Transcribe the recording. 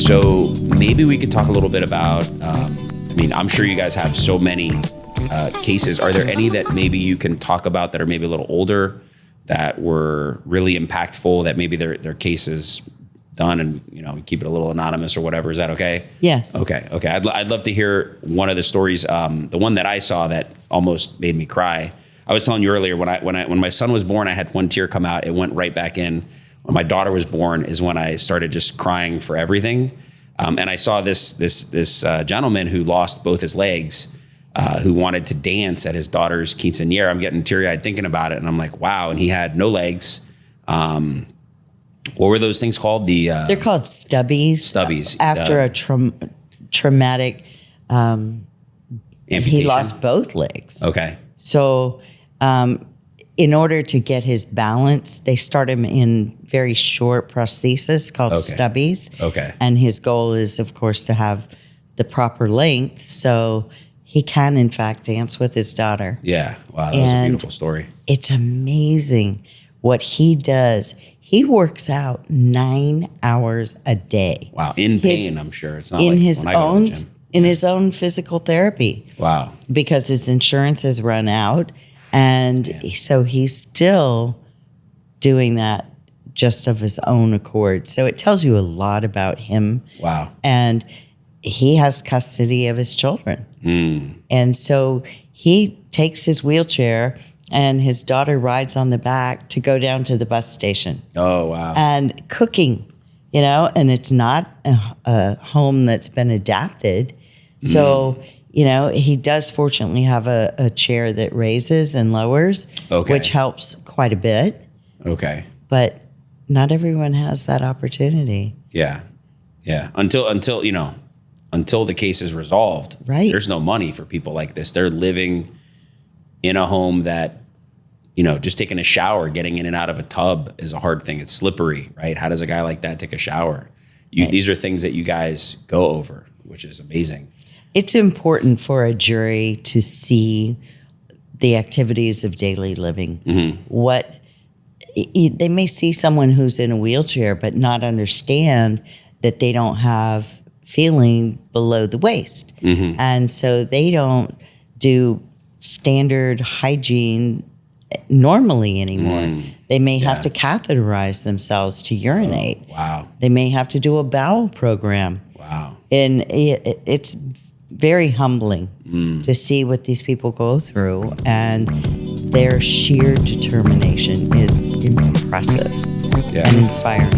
So maybe we could talk a little bit about, I'm sure you guys have so many cases. Are there any that maybe you can talk about that are maybe a little older that were really impactful, that maybe their cases done and, we keep it a little anonymous or whatever? Is that okay? Yes. Okay. I'd love to hear one of the stories. The one that I saw that almost made me cry. I was telling you earlier, when my son was born, I had one tear come out. It went right back in. When my daughter was born is when I started just crying for everything. And I saw this gentleman who lost both his legs, who wanted to dance at his daughter's quinceañera. I'm getting teary-eyed thinking about it, and I'm like, wow. And he had no legs. What were those things called? They're called stubbies. Stubbies. After a traumatic, amputation. He lost both legs. Okay. So in order to get his balance, they start him in very short prosthesis called stubbies. Okay. And his goal is, of course, to have the proper length so he can, in fact, dance with his daughter. Yeah. Wow, that was a beautiful story. It's amazing what he does. He works out 9 hours a day. Wow. In pain, I'm sure. It's not in like his when I go to the gym. his own physical therapy. Wow. Because his insurance has run out. And so he's still doing that just of his own accord. So it tells you a lot about him. Wow. And he has custody of his children. And so he takes his wheelchair and his daughter rides on the back to go down to the bus station. Oh, wow. And cooking, and it's not a home that's been adapted. So, he does fortunately have a chair that raises and lowers, which helps quite a bit. Okay. But not everyone has that opportunity. Yeah. Yeah. Until the case is resolved. Right. There's no money for people like this. They're living in a home that, just taking a shower, getting in and out of a tub is a hard thing. It's slippery, right? How does a guy like that take a shower? These are things that you guys go over, which is amazing. It's important for a jury to see the activities of daily living. They may see someone who's in a wheelchair, but not understand that they don't have feeling below the waist. And so they don't do standard hygiene normally anymore. They may have to catheterize themselves to urinate. Oh, wow. They may have to do a bowel program. Wow. And it's very humbling to see what these people go through, and their sheer determination is impressive and inspiring.